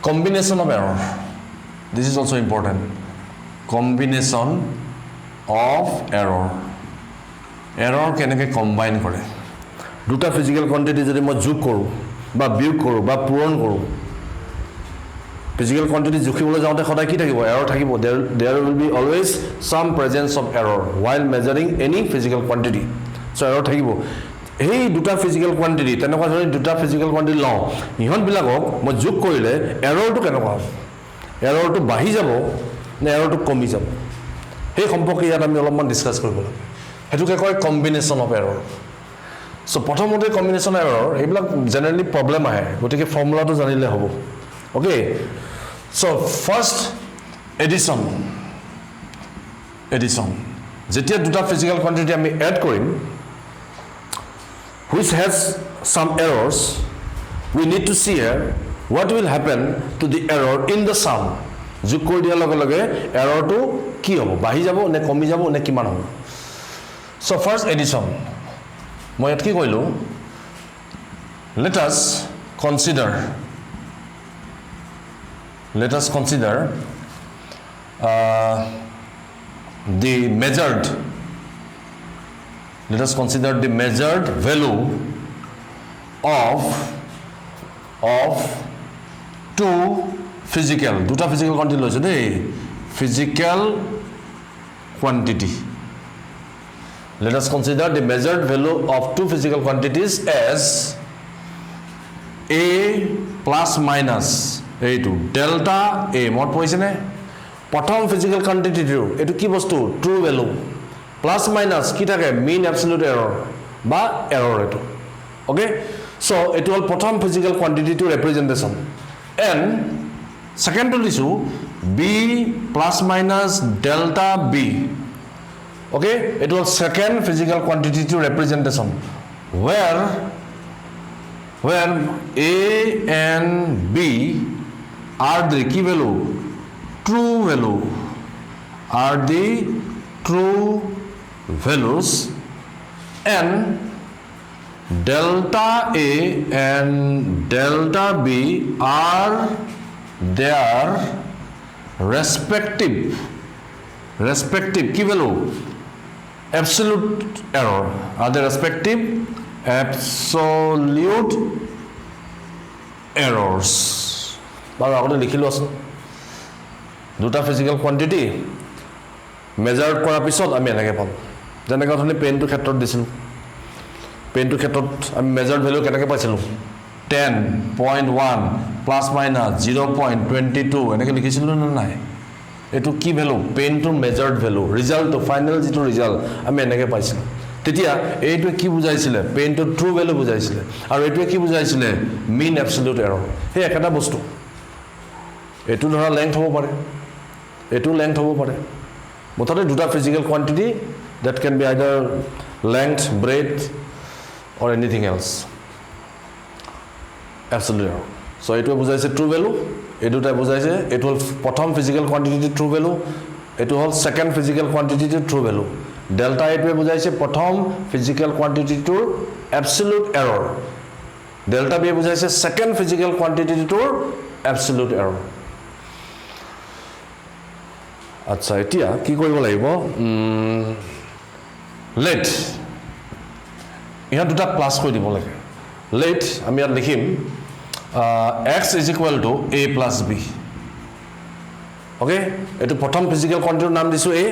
combination of error. This is also important. Combination of error. Error কেনেকৈ combine কৰে দুটা physical quantity যদি মই যোগ কৰোঁ বা বিয়োগ কৰোঁ বা পূৰণ কৰোঁ physical quantity জুখিবলৈ যাওঁতে সদায় কি থাকিব error থাকিব there will be always some presence of error while measuring any physical quantity so error থাকিব এই দুটা physical quantity তেনেকুৱা ধৰণে দুটা physical quantity লওঁ ইহঁত বিলাকক মই যোগ কৰিলে errorটো কেনেকুৱা হ'ব errorটো বাঢ়ি যাব নে errorটো কমি যাব এই সম্পৰ্কে ইয়াত আমি অলপমান ডিসকাস কৰিব লাগে হেতুকে কয় কম্বিনেশন অফ এৰৰ সো প্ৰথমতে কম্বিনেশন এৰৰ এইবিলাক জেনাৰেলি প্ৰবলেম আহে গতিকে ফৰ্মুলাটো জানিলে হ'ব ওকে সো ফাৰ্স্ট এডিশন যেতিয়া দুটা ফিজিক্যাল কোয়ান্টিটি আমি এড কৰিম which has some errors we need to see here what will happen to the error in the sum যোগ কৰি দিয়াৰ লগে লগে এৰৰটো কি হ'ব বাঢ়ি যাব নে কমি যাব নে কিমান হ'ব So first addition, মই ইয়াত কি কইলো let us consider the measured value of two physical দুটা physical quantity লৈছে দেই physical quantity. Let us consider the measured value of two physical quantities as a plus minus a2 delta a মত পইছে নে প্ৰথম physical quantity এটো কি বস্তু true value plus minus কি থাকে mean absolute error বা error এটো okay so it will প্ৰথম physical quantity to representation and second to দিছো b plus minus delta b okay it was second physical quantity to representation where a and b are the key value true value are the true values and delta a and delta b are their respective key value absolute error are the respective absolute errors বাৰ আগতে লিখিলো আছে দুটা physical quantity measure কৰাৰ পিছত আমি এনেকৈ পাম যেনেকৈ ধৰণে পেনটো ক্ষেত্ৰত দিছিল পেনটো ক্ষেত্ৰত আমি measured value কেনেকৈ পাইছিলো 10.1 plus minus 0.22 এনেকৈ লিখিছিলো না নাই এটো কি ভ্যালু পেন to measured value result to final যেটো রিজাল্ট আমি এনেকে পাইছিল তেতিয়া এইটো কি বুজাইছিলে পেন টু ট্ৰু ভ্যালু বুজাইছিলে আৰু এইটো কি বুজাইছিলে মিন অ্যাবসলিউট এৰৰ হে একটা বস্তু এটো ধৰা লেংথ হ'ব পাৰে এটো লেংথ হ'ব পাৰে মুঠতে দুটা physical quantity that can be either length breadth or anything else absolute error so এইটো বুজাইছে ট্ৰু ভ্যালু এই দুটা বুজাইছে এটো হল প্ৰথম ফিজিক্যাল কোয়ান্টিটি ট্ৰু ভ্যালু এটো হল second physical quantity true value delta এটো বুজাইছে প্ৰথম physical quantity to absolute error delta B বুজাইছে second physical quantity to absolute error আচ্ছা এতিয়া কি কৰিব লাগিব লেট ইহা দুটা প্লাস কৰি দিব লাগে লেট আমি ইয়াত লিখিম x is equal to a plus b okay eto prothom physical quantity naam disu a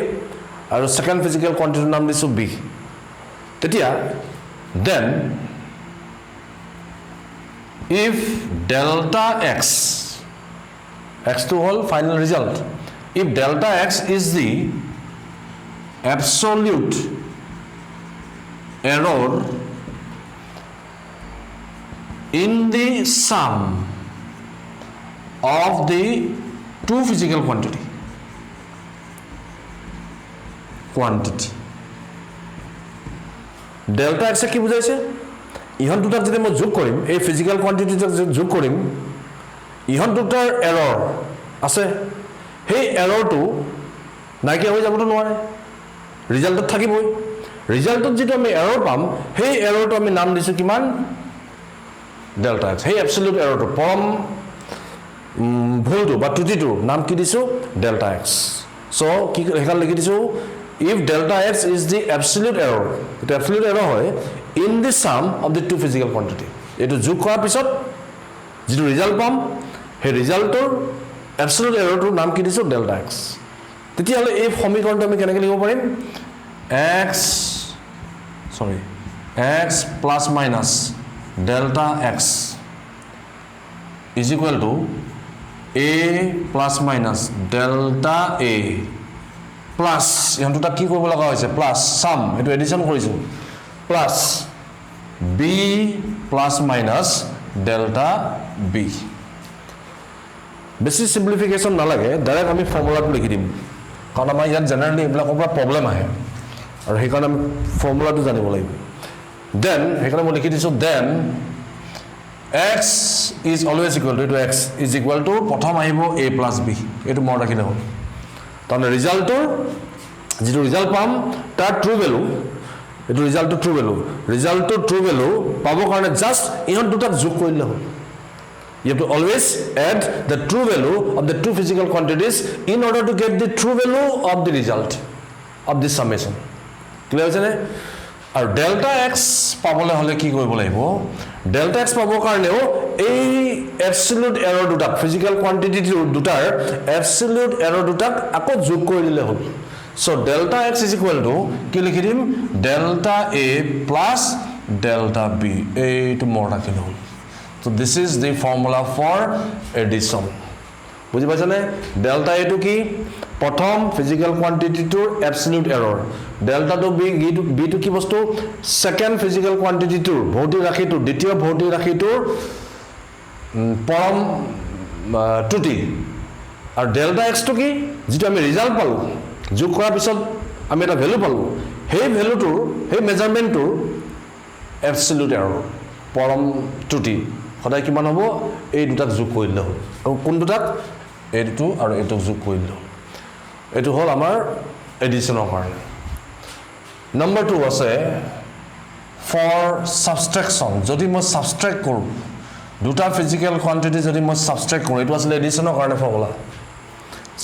aru second physical quantity naam disu b tetia then if delta x to whole final result if delta x is the absolute error in the sum of the two physical quantity delta x কি বুজাইছে ইহন দুটাৰ যদি মই যোগ কৰিম এই physical quantity যোগ কৰিম ইহন দুটাৰ এৰৰ আছে সেই এৰৰটো নাইকিয়া হৈ যাবটো নোৱাৰে ৰিজাল্টত থাকিবই ৰিজাল্টত যেটো আমি এরর পাম সেই এররটো আমি নাম দিছো কিমান delta x hey absolute error to prom ভুলটো বা ত্ৰুটিটোৰ নাম কি দিছো ডেল্টা x সো কি হেকাল লিখি দিছো if delta x is the absolute error it absolute error হয় in the sum of the two physical quantity এটো যোগ কৰাৰ পিছত যেটো ৰিজাল্ট পাম হে ৰিজাল্টৰ absolute error টোৰ নাম কি দিছো ডেল্টা x তেতিয়া হলে এই সমীকৰণটো আমি কেনেকৈ লিখিব পাৰিম x plus minus delta x is equal to a plus minus delta a plus ইহন দুটা কি কৰিব লগা হৈছে plus sum এটো এডিশন কৰিছো plus b plus minus delta b বেছি সিম্পলিফিকেশন না লাগে ডাইরেক্ট আমি ফর্মুলাটো লিখি দিম কারণ আমাৰ ইয়াত জেনাৰেলি এইবিলাকৰ পৰা প্ৰবলেম আহে আৰু সেই কাৰণে ফৰ্মুলাটো জানিব লাগিব then হেকানে মই লিখি দিছো then x is always equal to x is equal to প্ৰথম আহিব a plus b এটো মই ৰাখিলে হ'ল তাহলে ৰিজাল্টৰ যেটো ৰিজাল্ট পাম তাৰ ট্ৰু ভ্যালু এটো ৰিজাল্টৰ ট্ৰু ভ্যালু পাবৰ কাৰণে জাস্ট ইহন দুটাক যোগ কৰিলে হ'ল you have to always add the true value of the two physical quantities in order to get the true value of the result of this summation clear hoise ne আৰু delta x পাবলে হলে কি কৰিব লাগিব delta x পাবৰ কাৰণেও এই absolute error দুটা physical quantity দুটাৰ absolute error দুটাক আকৌ যোগ কৰি দিলে হ'ল so delta x is equal to কি লিখি দিম delta a plus delta b এইটো মোৰ ৰাখিলে হ'ল so this is the formula for addition বুজি পাইছানে delta a to কি প্ৰথম physical quantity to absolute error delta to b to কি বস্তু second physical quantity to ভৌতিক ৰাশিটো দ্বিতীয় ভৌতিক ৰাশিটোৰ পৰম ত্ৰুটি আৰু delta x to কি যেটো আমি ৰিজাল্ট পালো যোগ কৰাৰ পিছত আমি এটা ভ্যালু পালো সেই ভ্যালুটোৰ সেই মেজাৰমেন্টটোৰ absolute error পৰম ত্ৰুটি সদায় কিমান হ'ব এই দুটাক যোগ কৰিলে হ'ল আৰু কোন দুটাক এইটো আৰু এইটো যোগ কৰিলে হ'ল এটো হল আমাৰ এডিশনৰ কাৰণে নম্বৰ 2 আছে for subtraction যদি মই সাবট্ৰাক্ট কৰো দুটা ফিজিক্যাল কোয়ান্টিটি যদি মই সাবট্ৰাক্ট কৰো এটো আসলে এডিশনৰ কাৰণে ফৰ্মুলা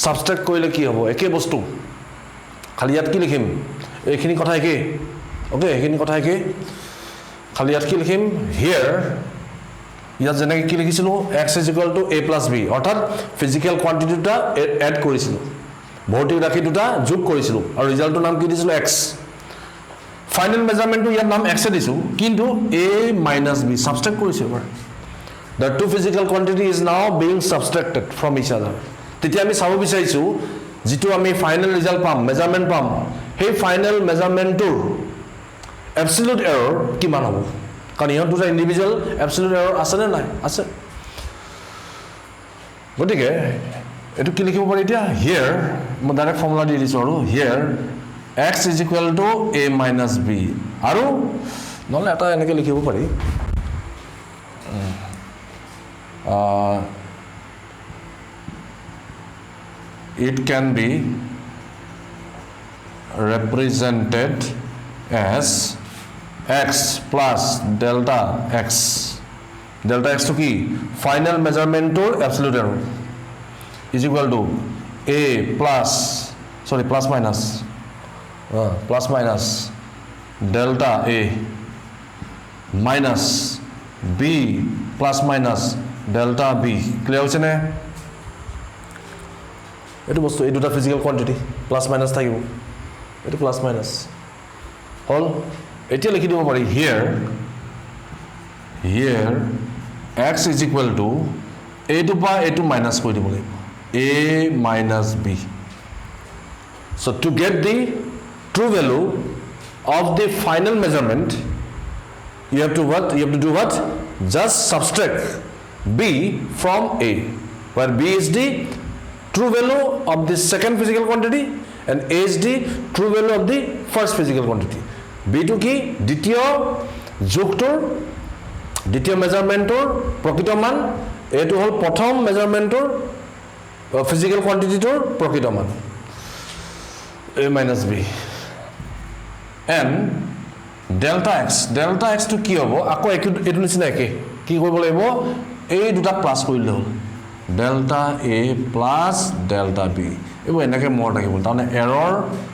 সাবট্ৰাক্ট কৰিলে কি হ'ব একে বস্তু খালি ইয়াত কি লিখিম এইখিনি কথা একে ওকে এইখিনি কথা একে খালি ইয়াত কি লিখিম here ইয়াত যেনেকৈ কি লিখিছিলো x is equal to a plus b অৰ্থাৎ ফিজিক্যাল কোয়ান্টিটিটা এড কৰিছিলো ভৌতিক ৰাশি দুটা যোগ কৰিছিলো আৰু ৰিজাল্টৰ নাম কি দিছিলো x ফাইনাল মেজাৰমেন্টটো ইয়াৰ নাম x দিছো কিন্তু a minus b সাবট্ৰাক্ট কৰিছো এবাৰ the two physical quantity is now being subtracted from each other তেতিয়া আমি চাব বিচাৰিছো যেটো আমি ফাইনাল ৰিজাল্ট পাম মেজাৰমেন্ট পাম সেই ফাইনাল মেজাৰমেন্টৰ absolute error কিমান হ'ব কাৰণ ইহত দুটা ইন্ডিভিজুয়াল absolute error আছে নে নাই আছে গতিকে এটো কি লিখিব পাৰি এতিয়া here মই ডাইৰেক্ট ফৰ্মুলা দি দিছো আৰু here x is equal to a minus b আৰু নহলে এটা এনেকৈ লিখিব পাৰি it can be represented as x plus delta x to কি final measurement or absolute error is equal to a plus minus delta a minus b plus minus delta b clear হৈছে নে এটো বস্তু এই দুটা ফিজিক্যাল কোয়ান্টিটি প্লাস মাইনাস থাকিব এটো plus minus হল এতিয়া লিখি দিব পাৰি here x is equal to a to pa a to minus কৰি দিব লাগিব a minus b so to get the true value of the final measurement you have to do what just subtract b from a where b is the true value of the second physical quantity and a is the true value of the first physical quantity b to কি দ্বিতীয় যোগটোৰ দ্বিতীয় মেজাৰমেন্টৰ প্ৰকৃত মান এটো হল প্ৰথম মেজাৰমেন্টৰ physical কোয়ান্টিটিৰ প্ৰকৃত মান a minus b and delta x to কি হ'ব আকৌ এটো নিচিনা একে কি কৰিব লাগিব এই দুটা প্লাস কৰিলে হ'ল delta A plus delta B এবোৰ এনেকৈ মোৰ থাকিব তাৰমানে এৰৰ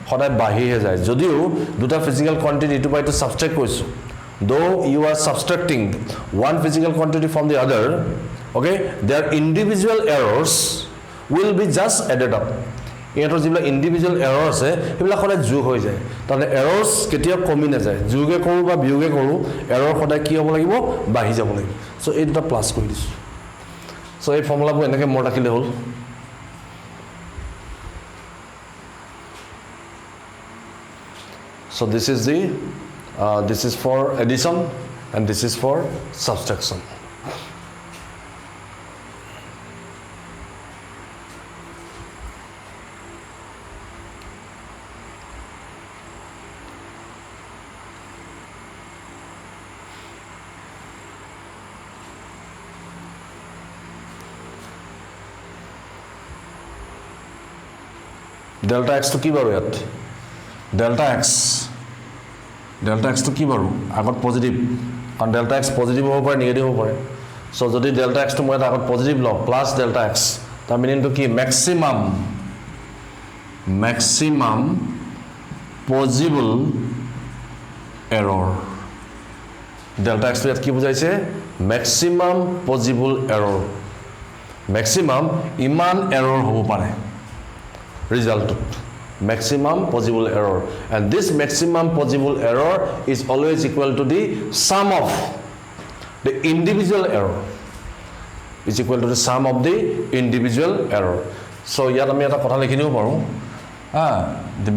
সদায় বাঢ়িহে যায় যদিও দুটা ফিজিক্যাল কোয়ান্টিটি ইটো বাই ইটো সাবট্ৰেক্ট কৰিছো though you are subtracting one physical quantity from the other okay their individual errors will be just added up এটাৰ যিবিলাক ইন্ডিভিজুৱেল এৰৰ আছে সেইবিলাক সদায় যোগ হৈ যায় তাৰমানে এৰৰ্ছ কেতিয়া কমি নাযায় যোগে কৰোঁ বা বিয়োগে কৰোঁ এৰৰ সদায় কি হ'ব লাগিব বাঢ়ি যাব লাগিব সো এই দুটা প্লাস কৰি দিছো সো এই ফৰ্মুলাবোৰ এনেকৈ মোৰ ৰাখিলে হ'ল so this is for addition and this is for subtraction delta x to কি বাৰু ইয়াত delta x to কি বাৰু আগত পজিটিভ কাৰণ delta x পজিটিভ হ'ব পাৰে নেগেটিভ হ'ব পাৰে সো যদি delta x to মই আগত পজিটিভ লওঁ প্লাস delta x তাৰ মিনিংটো কি maximum possible error delta x to ইয়াত কি বুজাইছে maximum possible error maximum ইমান error হ'ব পাৰে result maximum possible error and this maximum possible error is always equal to the sum of the individual error is equal to the sum of the individual error so ইয়াত আমি এটা কথা লিখি নিব পাৰো the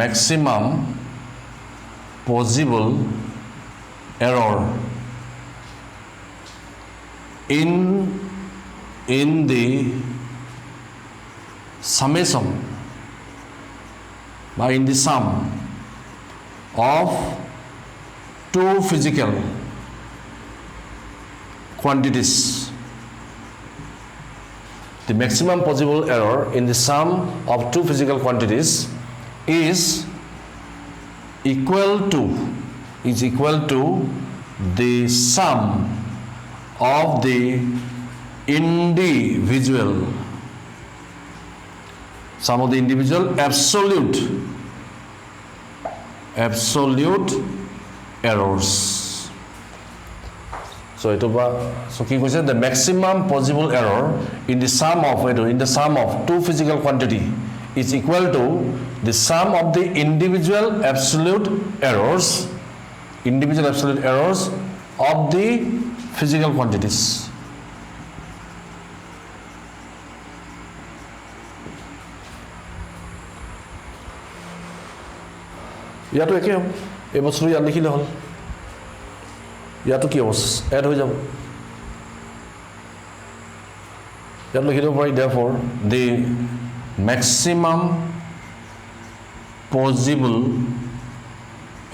maximum possible error in the summation by in the sum of two physical quantities the maximum possible error in the sum of two physical quantities is equal to the sum of the individual absolute errors so ki koise the maximum possible error in the sum of two physical quantity is equal to the sum of the individual absolute errors of the physical quantities ইয়াতো একে হ'ব এই বস্তুটো ইয়াত লিখিলে হ'ল ইয়াতো কি হ'ব এড হৈ যাব ইয়াত লিখি দিব পাৰি therefore the maximum possible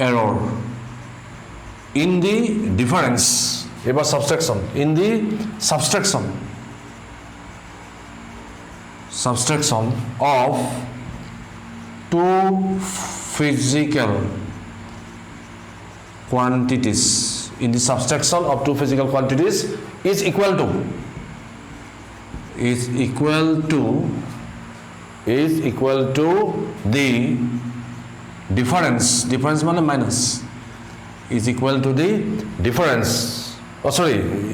error in the difference এবাৰ subtraction in the subtraction of two physical quantities in the subtraction of two physical quantities is equal to the difference means minus is equal to the difference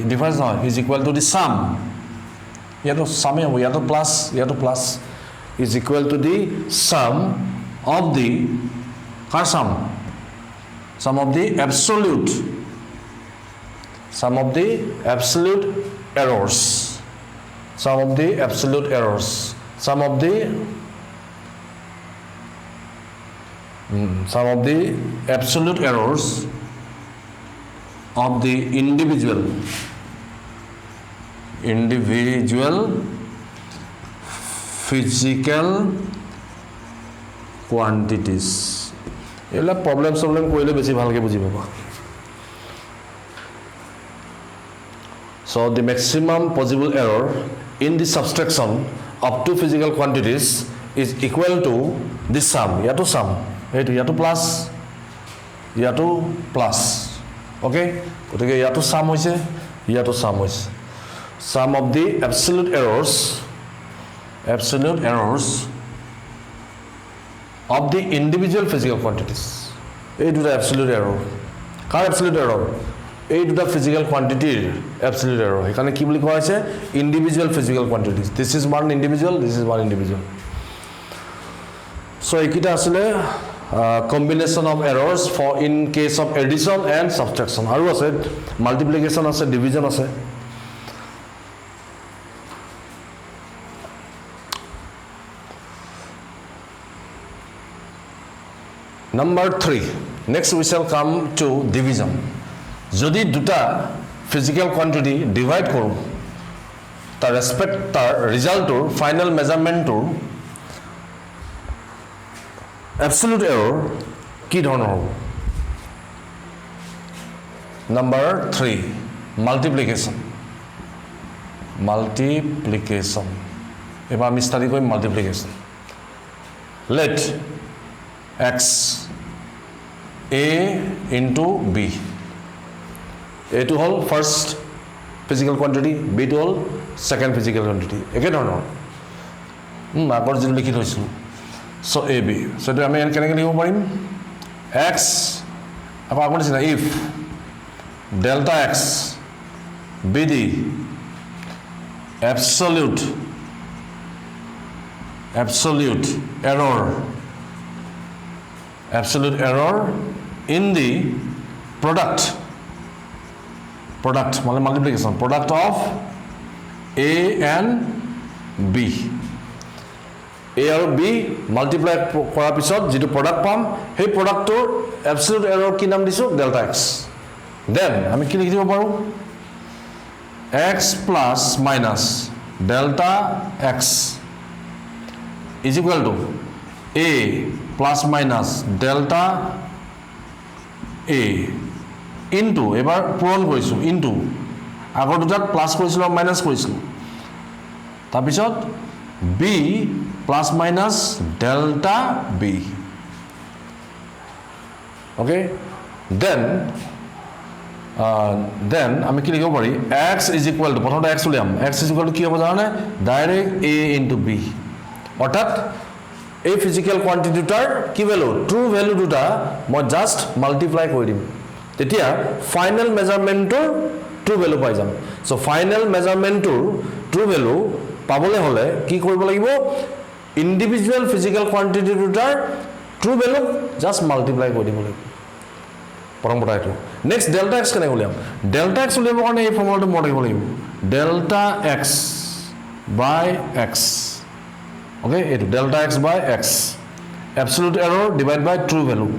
difference no is equal to the sum yato sum hobo yato plus is equal to the sum of the sum of the absolute errors sum of the absolute errors of the individual physical quantities এলা problem কইলে বেশি ভালকে বুঝি পাবা so the maximum possible error in the subtraction of two physical quantities is equal to the sum yato sum yato plus okay gotike yato sum hoise ইয়াতো সাম হৈছে sum of the absolute errors of the individual physical quantities এই দুটা absolute error কাৰ absolute error এই দুটা physical quantity absolute error এখানে কি বুলি কোৱা হৈছে individual physical quantities this is one individual so এইকিটা আসলে combination of errors for in case of addition and subtraction আৰু আছে multiplication আছে division আছে Number 3. Next we shall come to division. Jodi duta physical quantity divide koru, ta respect ta result to final measurement to absolute error ki dhoroner hobo. Number 3. Multiplication. Eba ami study koi multiplication. Let x a into b a to whole first physical quantity b to whole second physical quantity eke dhonor agor jinu likhi thosilu so ab so to ame kenake likhibo parim x apa agor disina if delta x be the absolute error in the product মানে multiplication product of a and b a আৰু b multiply কৰাৰ পিছত যেটো product পাম সেই productৰ absolute error কি নাম দিছো delta x then আমি কি লিখি দিব পাৰো x plus minus delta x is equal to a plus minus delta a into এবাৰ পূৰণ কৰিছো into আগৰ দুটাত প্লাস কৰিছিলো মাইনাস কৰিছিলো তাৰ পিছত b plus minus delta b okay then আমি কি লিখিব পাৰি x is equal to প্ৰথমতে x উলিয়াম x is equal to কি হ'ব জানে ডাইৰেক্ট a into b অৰ্থাৎ এই physical quantity দুটাৰ কি value true value দুটা মই just multiply কৰি দিম তেতিয়া final measurement ৰ true value পাই যাম so final measurement ৰ true value পাবলে হলে কি কৰিব লাগিব individual physical quantity দুটাৰ true value just multiply কৰি দিব লাগিব প্ৰথম কথা এইটো next delta x কেনে উলিয়াম delta x উলিয়াবৰ কাৰণে এই ফৰ্মুলাটো মনত ৰাখিব লাগিব delta x by x okay it delta x by x absolute error divided by true value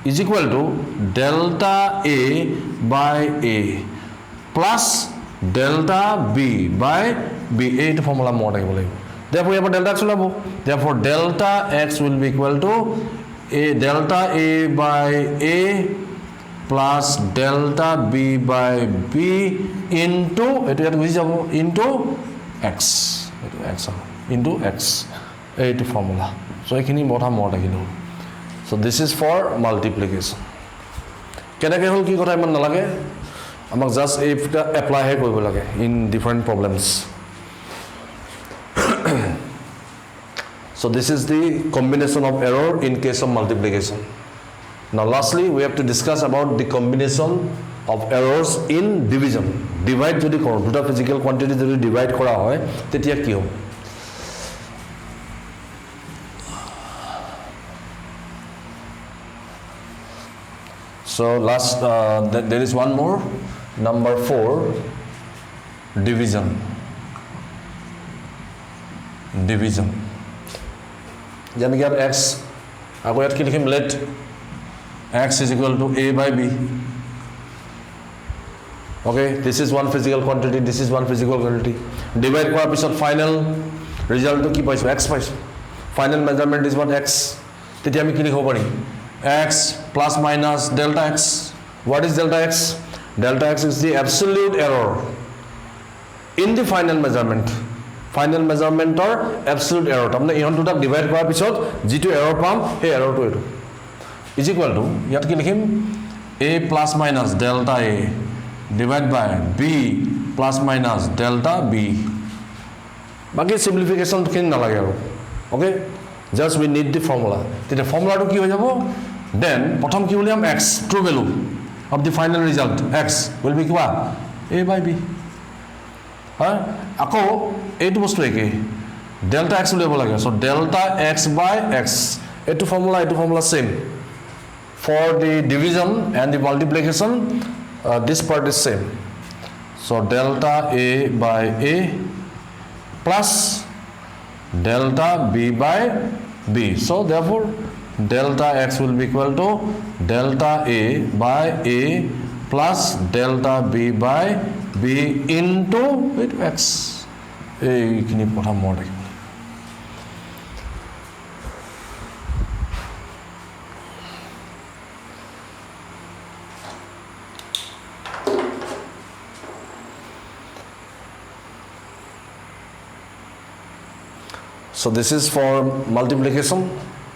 is equal to delta a by a plus delta b by b eight formula more therefore here delta x will therefore delta x will be equal to a delta a by a plus delta b by b into into x eight formula so ekhini motha more rakhilu so this is for multiplication kenake hol ki kotha iman nalage amak just if apply he koribo lage in different problems so this is the combination of error in case of multiplication now lastly we have to discuss about the combination of errors in division divide jodi koru duta physical quantity jodi divide kora hoy tetia ki hob so last there is one more number 4 division jane ki x ago yat ki likhim let x is equal to a by b okay this is one physical quantity this is one physical quantity divide kora pisot final result to ki paiso x paiso final measurement is what x tetia ami ki likho pari x plus minus delta x what is delta x is the absolute error in the final measurement or absolute error tamne ihon duta divide kora pisot jitu error pam he error to etu is equal to yat ki likhim a plus minus delta a divide by b plus minus delta b. বাকি simplification খিনি নালাগে আৰু okay just we need the formula তেতিয়া ফৰ্মুলাটো কি হৈ যাব then প্ৰথম কি উলিয়াম x true value of the final result x will be কিবা a by b হয় আকৌ এইটো বস্তু একে delta x উলিয়াব লাগে so delta x by x এইটো formula same for the division and the multiplication this part is same so delta a by a plus delta b by b so therefore delta x will be equal to delta a by a plus delta b by b into x এইখিনি কথা মনত ৰাখিব So this is for multiplication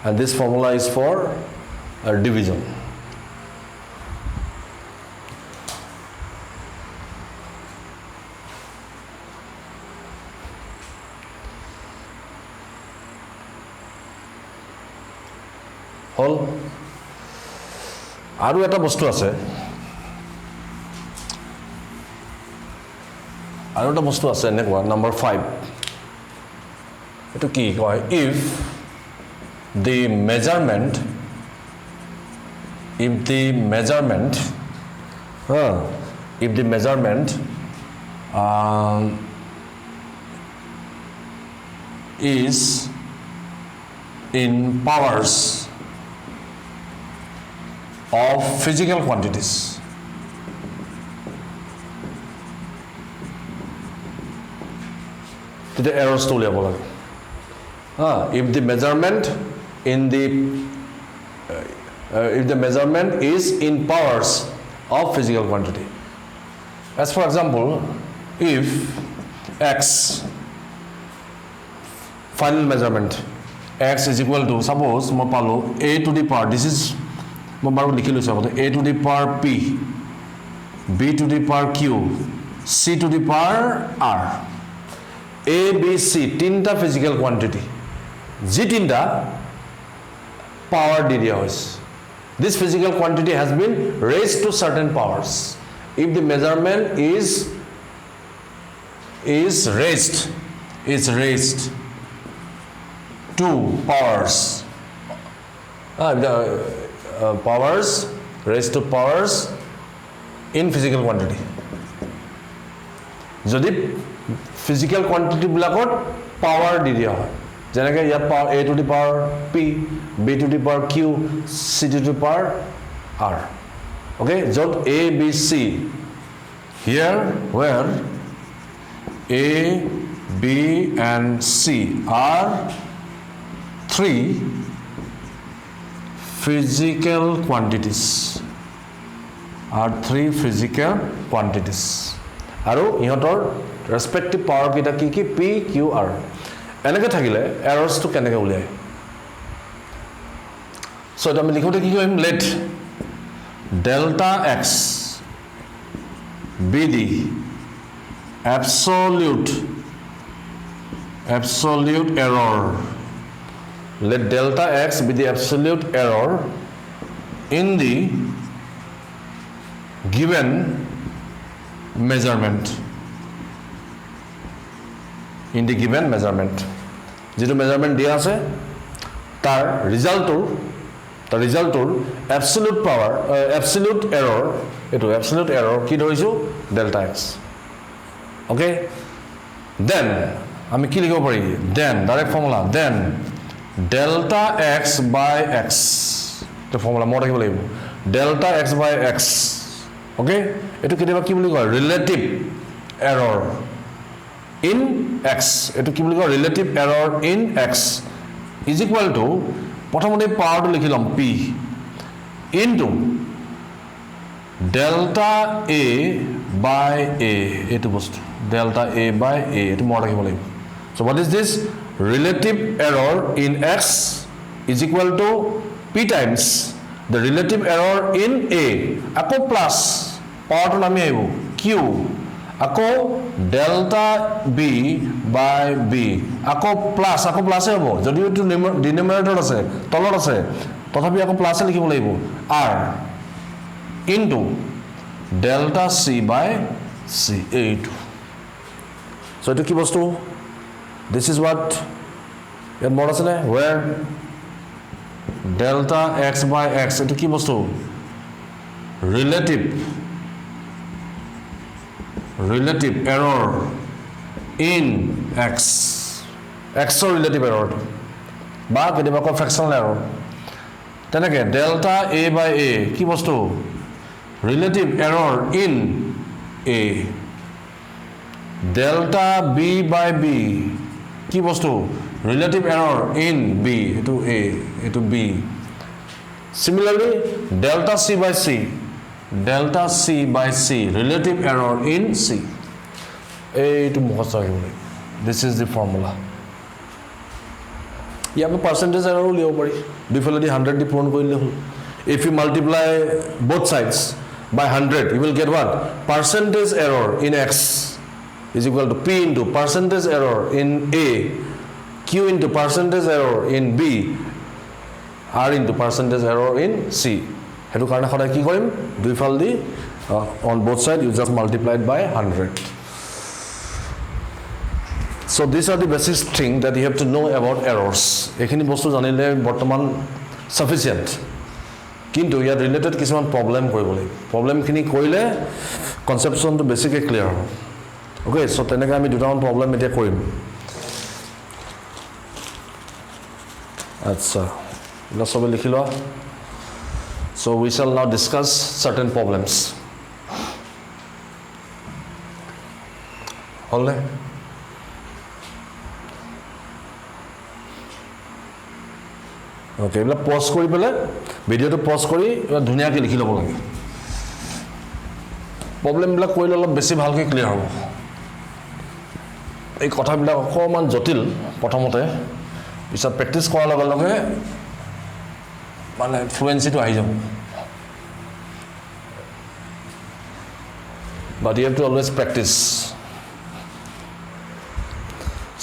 and this formula is for division. হল আৰু এটা বস্তু আছে এনেকুৱা number 5 এটো কি কয় if the measurement is in powers of physical quantities the errors to level if the measurement is in powers of physical quantity as for example if x final measurement x is equal to suppose mo palo a to the power this is mo baru likhilu sabote a to the power p b to the power q c to the power r a b c tinta physical quantity g tinta power didia hoise this physical quantity has been raised to certain powers if the measurement is raised to powers powers raised to powers in physical quantity jodi physical quantity bilakot power di dia hoy jenake ya power a to the power p b to the power q c to the power r okay jot a b c here where a b and c are three physical quantities aru ihotor respective power kita ki p q r enake thakile errors to kenake uliai so eta ami likhote ki koim let delta x be the absolute error let delta x be the absolute error in the given measurement যেটো measurement দিয়া আছে তার ৰিজাল্টৰ absolute power absolute error কি ধৰিছো delta x okay then আমি কি লিখিব পাৰি then direct formula then delta x by x the formula মনত ৰাখিব লাগিব delta x by x okay এটো কেতিয়াবা কি বুলি কয় relative error in x এটো কি বুলি কয় relative error in x is equal to প্ৰথমতে পাৱাৰটো লিখিলাম p into delta a by a এটো বস্তু delta a by a এটো মনত ৰাখিব লাগিব so what is this relative error in x is equal to p times the relative error in a আকৌ plus power to nami aibo Q আকৌ delta B by B আকৌ plus হ'ব যদি এটো ডিনোমিনেটৰ আছে তলত আছে তথাপি আকৌ প্লাস লিখিব লাগিব R into delta C by C এইটো so এটো কি বস্তু this is what ইয়াত মনত আছে নে where delta x by x এটো কি বস্তু relative error in x or relative error বা কেতিয়াবা কয় fractional error তেনেকে delta A by A কি বস্তু relative error in A delta B by B কি বস্তু relative error in B এটো A এটো B similarly delta C by C relative error in C এইটো মুখস্থ ৰাখিব লাগিব this is the formula ইয়াকে percentage error লিও পাৰি দুইফালেদি 100 দি পূৰণ কৰিলে হ'ল if you multiply both sides by 100 you will get what percentage error in x is equal to p into percentage error in A q into percentage error in B r into percentage error in C হেতু কাৰণে সদায় কি কৰিম দুইফালেদি on both sides you just multiply it by 100 so these are the basic thing that you have to know about errors এখিনি বস্তু জানিলে বৰ্তমান sufficient কিন্তু ইয়াৰ ৰিলেটেড কিছুমান প্ৰবলেম কৰিব লাগিব প্ৰবলেমখিনি কৰিলে কনসেপচনটো বেছিকৈ ক্লিয়াৰ হ'ব ওকে সো তেনেকৈ আমি দুটামান প্ৰবলেম এতিয়া কৰিম আচ্ছা এটা সবে লিখি লোৱা so we shall now discuss certain problems হলে ওকে এলা পজ কৰি পেলে ভিডিওটো পজ কৰি ধুনিয়াকৈ লিখি ল'ব লাগে প্ৰবলেমবিলাক কৰিলে অলপ বেছি ভালকৈ ক্লিয়াৰ হ'ব এই কথাবিলাক অকমান জটিল প্ৰথমতে পিছত প্ৰেক্টিস কৰাৰ লগে লগে মানে ফ্লুয়েন্সিটো আহি যাব but you have to always practice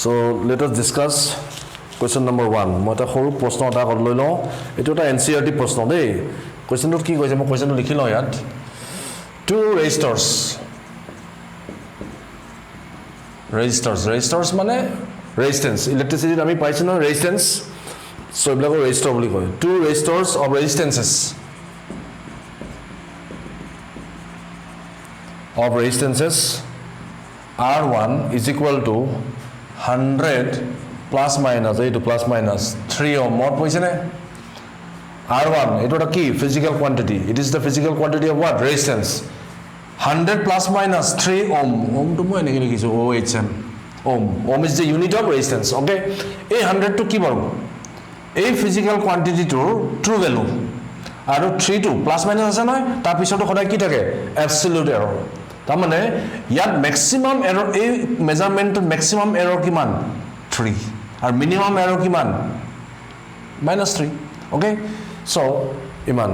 so let us discuss question number 1 মই এটা সৰু প্ৰশ্ন এটা কৰি লৈ লওঁ এটো এটা NCERT প্ৰশ্ন দেই কোৱেশ্চনটো কি কৈছে মই কোৱেশ্চনটো লিখি লওঁ ইয়াত two resistors মানে resistance electricity আমি পাইছো না resistance so এবিলাকৰ resistor বুলি কয় two resistors of resistances R1 is equal to 100 plus minus 3 ohm more poison R1 it is key physical quantity it is the physical quantity of what resistance 100 plus minus 3 ohm to mo eneki likhisu ohm is the unit of resistance okay a 100 to ki baru a physical quantity to true value aru 3 to plus minus ase noy tar pisoto khoda ki thake absolute error ta mane yat maximum error a measurement maximum error kiman 3 are minimum error কিমান -3 okay so ইমান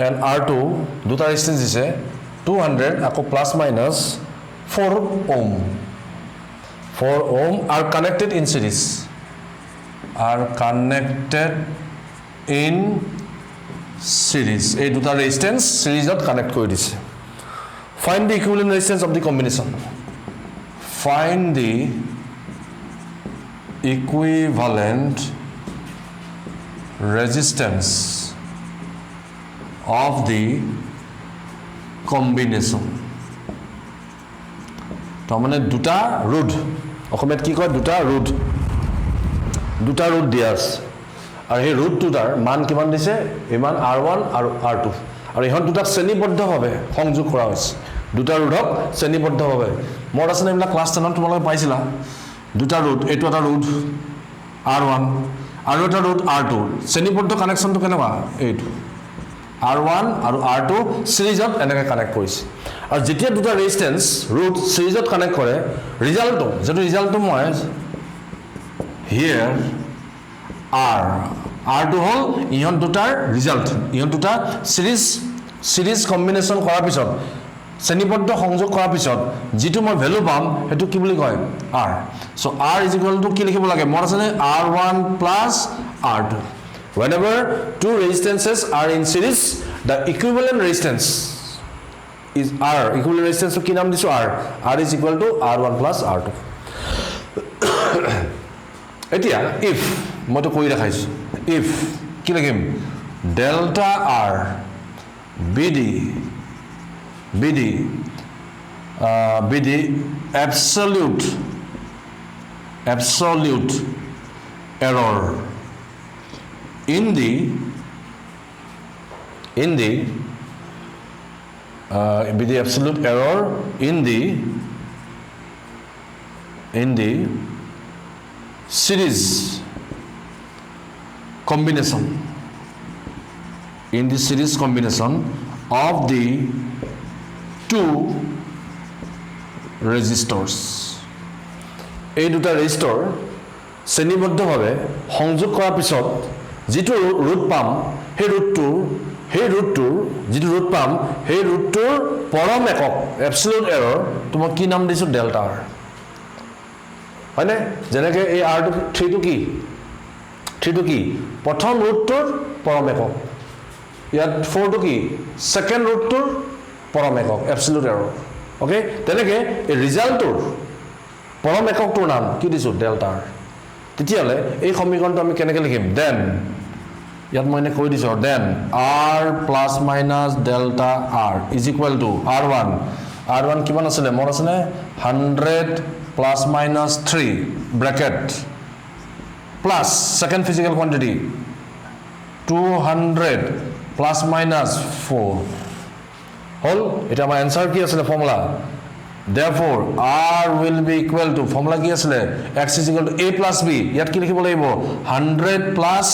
and R2 দুটা resistance দিছে 200 আকো plus minus 4 ohm are connected in series এই দুটা resistance সিরিজত connect কৰি দিছে find the equivalent resistance of the combination find the equivalent resistance of the combination তামানে দুটা রোধ অসমত কি কয় দুটা রোধ দিয়াস আর এই রোধ দুটার মান কিমান দিছে ইমান R1 আর R2 আর ইহন দুটা শ্রেণীবদ্ধভাবে সংযোগ করা হইছে দুটা রোধক শ্রেণীবদ্ধভাবে মোর আছে না ক্লাস 10 তোমালোকে পাইছিলা দুটা রোধ এটো এটা রোধ R1 আর এটা রোধ R2 শ্রেণীবদ্ধ কানেকশনটো কেনেবা এইটো R1 আর R2 সিরিজত এনেকে কানেক্ট কৰিছে আৰ যেতিয়া দুটা ৰেজিস্ট্যান্স ৰোধ সিৰিজত কানেক্ট কৰে ৰিজাল্টটো যেটো ৰিজাল্টটো মই হিয়াৰ R2 হল ইহন দুটাৰ ৰিজাল্ট ইহন দুটা সিৰিজ সিৰিজ কম্বিনেশন কৰাৰ পিছত শ্ৰেণীবদ্ধ সংযোগ কৰাৰ পিছত যেটো মই ভ্যালু পাম হেতু কি বুলি কয় r so r is equal to কি লিখিব লাগে মোৰ আছে r1 plus r2 whenever two resistances are in series the equivalent resistance is r equivalent resistance কি নাম দিছো r is equal to r1 plus r2 এতিয়া if মইতো কৈ দেখাইছো if কি লিখিম delta r bd absolute error in the bd absolute error in the series combination of the two resistors এই দুটা ৰেজিস্টৰ শ্ৰেণীবদ্ধভাৱে সংযোগ কৰাৰ পিছত যেটো ৰুট পাম সেই ৰুটটোৰ যেটো ৰুট পাম সেই ৰুটটোৰ পৰম একক এবসলিউট এৰৰ তোমাক কি নাম দিছো ডেল্টা r হয়নে যেনেকৈ এই r টো 3 টো কি প্ৰথম ৰুটটোৰ পৰম একক ইয়াত 4 টো কি সেকেন্ড ৰুটটোৰ পৰম একক এবসলিউট এৰৰ ওকে তেনেকৈ এই ৰিজাল্টটোৰ পৰম এককটোৰ নাম কি দিছো ডেল্টা r তেতিয়ালে এই সমীকৰণটো আমি কেনেকৈ লিখিম দেন ইয়াত মই কৈ দিছো then r plus minus delta r is equal to r1 কিমান আছিল মোৰ আছিল 100 plus minus 3 bracket plus second physical quantity 200 plus minus 4 হল এটা আমাৰ आंसर কি আছিল formula therefore r will be equal to formula কি আছিল x is equal to a plus b ইয়াত কি লিখিব লাগিব 100 plus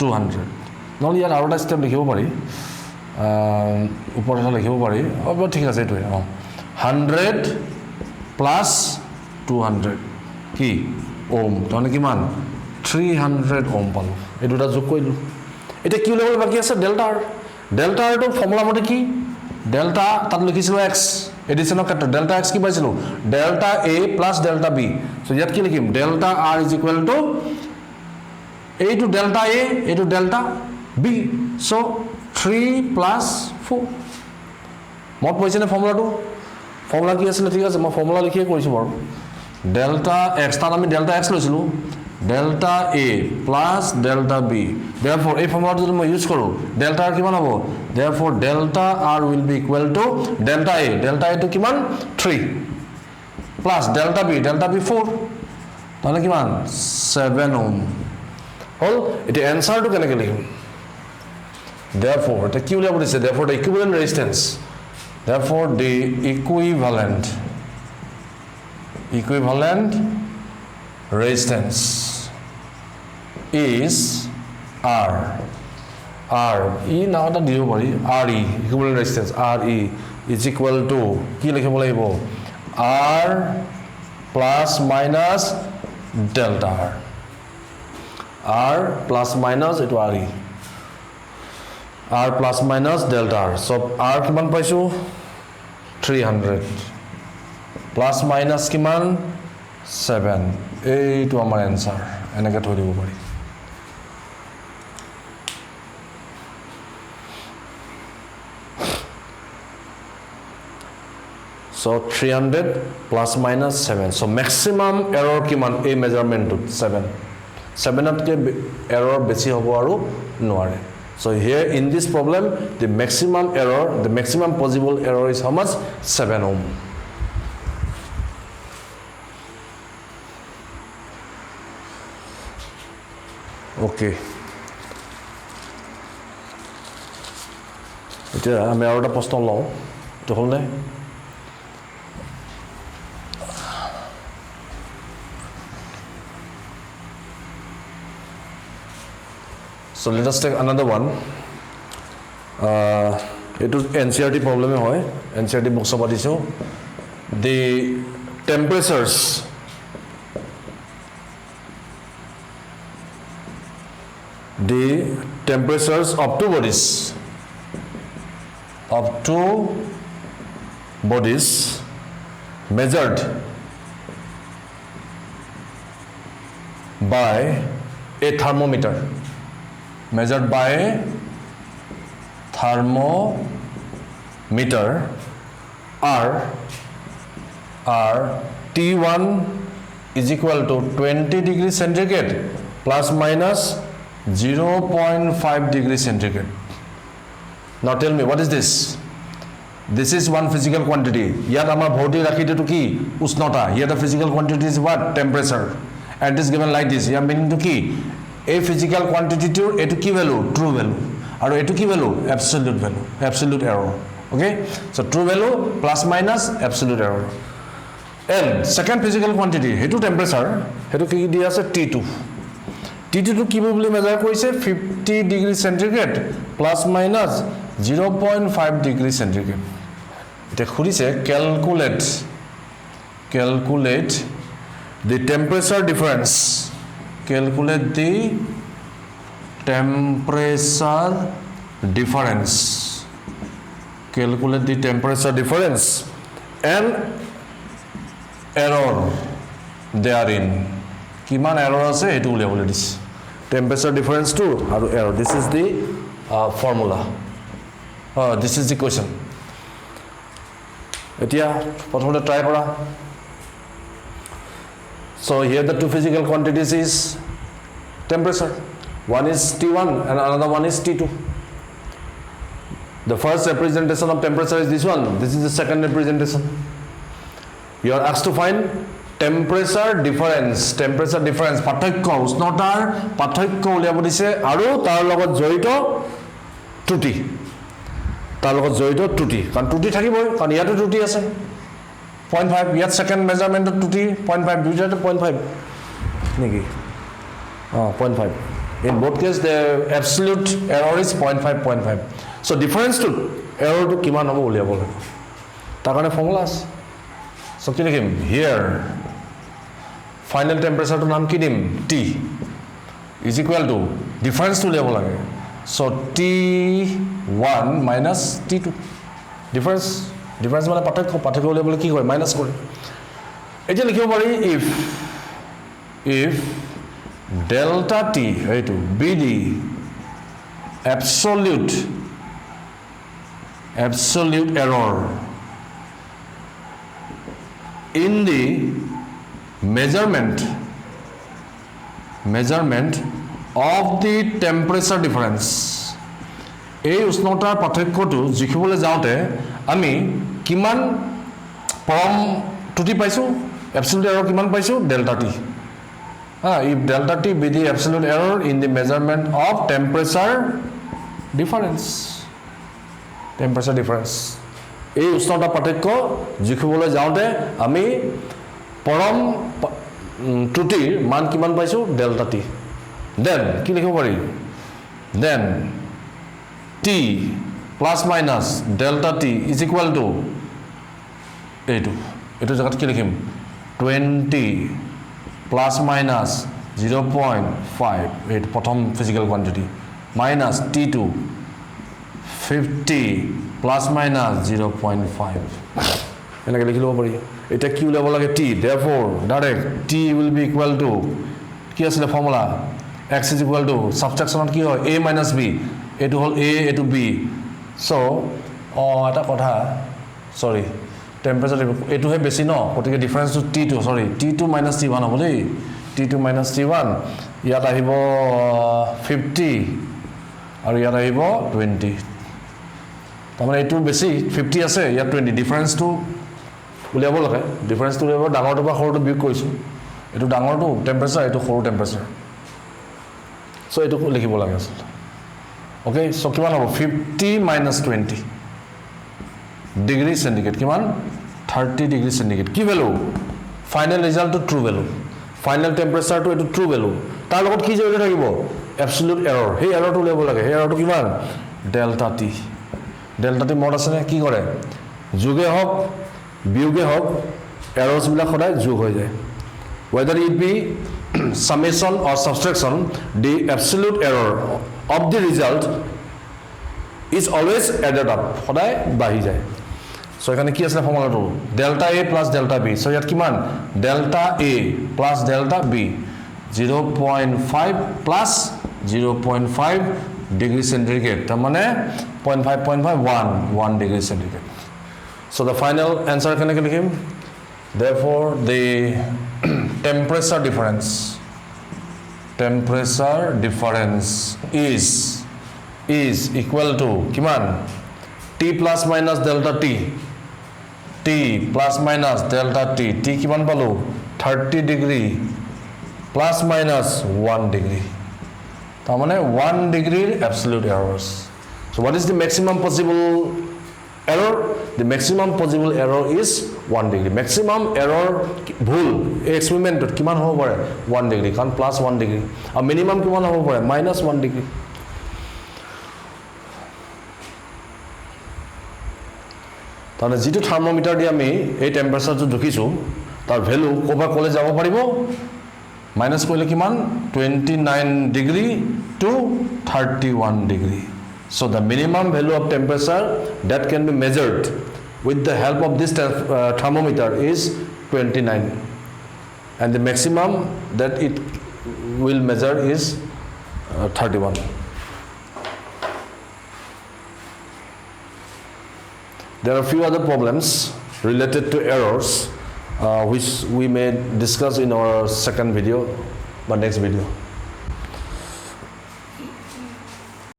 200 নহলে ইয়াত আৰু এটা স্টেপ লিখিব পাৰি ওপৰত লিখিব পাৰি হ'ব ঠিক আছে এটো 100 plus 200 কি ওম তনে কিমান 300 ওম পালো এই দুটা যোগ কৰিলো এটা কি লেভেল বাকি আছে ডেল্টা r টো ফৰ্মুলা মতে কি ডেল্টা তাত লিখিছিল x এডিশনৰ ক্ষেত্ৰত ডেল্টা x কি পাইছিলো delta a plus delta b so ইয়াত কি লিখিম delta r is equal to a to delta a to delta b so 3 plus 4 মত পইছেনে ফৰ্মুলা কি আছিল ঠিক আছে মই ফৰ্মুলা লিখিয়ে কৰিছো বাৰু ডেল্টা x তাত আমি ডেল্টা x লৈছিলো delta a plus delta b therefore এই ফৰ্মুলাটো যদি মই ইউজ কৰো delta r কিমান হ'ব therefore delta r will be equal to delta a to কিমান 3 plus delta b 4 তাহলে কিমান 7 ohm হল এটা आंसरটো কেনেকৈ লিখিম therefore এটা কি উলিয়াব দিছে therefore the equivalent resistance therefore the equivalent resistance is r e now the দিব পাৰি re equivalent resistance re is equal to কি লিখিব লাগিব r plus minus delta r plus minus it re r plus minus delta r so r কিমান পাইছো 300 plus minus কিমান 7 এইটো আমাৰ आंसर এনেকৈ থৈ দিব পাৰি so 300 plus minus 7 so maximum error কিমান এই measurement to 7 at ke error বেছি হ'ব আৰু নোৱাৰে so here in this problem the maximum possible error is how much 7 ohm okay এতিয়া আমি আৰু এটা প্ৰশ্ন লওঁ তো হলনে so let us take another one it is NCERT problem hoy NCERT books about this the temperatures of two bodies of two bodies measured by a thermometer are T1 is equal to 20 degrees centigrade plus minus 0.5 degrees centigrade. Now tell me, what is this? This is one physical quantity. Yet amar bhautik rakhite to ki usnota. Here the physical quantity is what? Temperature. And it is given like this. Here meaning to ki a physical quantity to a to ki value? True value. Or a to ki value? Absolute value. Absolute error. Okay? So true value plus minus absolute error. And second physical quantity, hetu temperature, hetu ki dia ase T2. T2 to ki boli measure korise 50 degree centigrade plus minus 0.5 degree centigrade. Ite khurise calculate the temperature difference. Calculate the temperature difference. Calculate the temperature difference and error therein. Kiman error ase etu uliabole dis. Temperature difference to aru error. This is the formula. This is the question. Etia prothomte try kora. So here the two physical quantities is temperature. One is T1 and another one is T2. The first representation of temperature is this one. This is the second representation. You are asked to find temperature difference. Temperature difference. Pathokyo. Usnotar pathokyo uliabo dise aru tar logot joito truti. Tar logot joito truti. Kan truti thakiboi. Kan yato truti ase. 0.5. Yet second measurement of truti 0.5. Duita 0.5. Niki. 0.5. In both cases, the absolute error is 0.5. So difference to error to kiman hobo uliabo lage. Takane formulas. So ki likhim here final temperature to naam ki dim T is equal to difference to uliabo lage. So T1 minus T2 difference mane pathokyo uliabole ki kore minus kore. Eje likhibo pari if delta T be the absolute error in the measurement of the temperature difference. এই উষ্ণতাৰ পাৰ্থক্যটো জিকিবলৈ যাওঁতে আমি কিমান পৰম ত্ৰুটি পাইছো absolute error কিমান পাইছো delta T. If delta T be the absolute error in the measurement of temperature difference. এই উষ্ণতা পাৰ্থক্য জিকিবলৈ যাওঁতে আমি পৰম ত্ৰুটিৰ মান কিমান পাইছো delta T. Then কি লিখিব পাৰি? Then T plus minus delta T is equal to এইটো জায়গাত কি লিখিম 20 plus minus 0.5 এইটো প্ৰথম physical quantity minus T2 50 plus minus 0.5 এনেকৈ লিখি ল'ব পাৰি এটা কি উলিয়াব লাগে T therefore direct T will be equal to কি আছিল formula x is equal to subtraction কি হয় a minus b এটো হল a এটো b so এটা কথা sorry temperature এটো হে বেছি ন গতিকে difference two T2 sorry T2 minus T1 হ'ব দেই T2 minus T1 ইয়াত আহিব 50 আৰু ইয়াত আহিব 20 তাৰমানে এটো বেছি 50 আছে ইয়াত 20 ডিফাৰেন্স টু উলিয়াব লাগে ডিফাৰেন্স টু উলিয়াব ডাঙৰটো বা সৰুটো বিয়োগ কৰিছো এটো ডাঙৰটো টেম্পাৰেচাৰ এটো সৰু টেম্পাৰেচাৰ সো এটো লিখিব লাগে আছিল ওকে সো কিমান হ'ব 50 minus 20 ডিগ্ৰী সেন্টিগ্ৰেড কিমান 30 ডিগ্ৰী সেন্টিগ্ৰেড কি value final result to true value final temperature to এটো ট্ৰু ভ্যালু তাৰ লগত কি জড়িত থাকিব এবসলিউট এৰৰ হে এৰৰটো উলিয়াব লাগে হে এৰৰটো কিমান ডেল্টা টি মড আছে নে কি কৰে যোগে হওক বিয়োগে হওক এৰৰস বিলাক সদায় যোগ হৈ যায় whether it be summation or subtraction the absolute error of the result is always added up সদায় বাঢ়ি যায় সো এখানে কি আছে ফৰ্মুলাটো delta a plus delta b so ইয়াত কিমান delta a plus delta b 0.5 plus 0.5 degree centigrade তাৰ মানে 0.5 degree centigrade so the final answer কেনেকৈ লিখিম therefore the temperature difference is equal to কিমান t plus minus delta t plus minus delta t কিমান পালো 30 degree plus minus 1 degree তাৰ মানে 1 degree absolute errors so what is the maximum possible error the maximum possible error is 1 degree maximum error ভুল এক্সপেৰিমেন্টত কিমান হ'ব পাৰে 1 degree কাৰণ plus 1 degree আৰু মিনিমাম কিমান হ'ব পাৰে minus 1 degree তাহলে যেটো থার্মোমিটার দি আমি এই টেম্পারেচারটো জুখিছো তার ভ্যালু কোবা কলে যাব পারিব মাইনাস কইলে কিমান 29 degree to 31 degree so the minimum value of temperature that can be measured with the help of this thermometer is 29 and the maximum that it will measure is 31 There are a few other problems related to errors which we may discuss in our second video, but next video.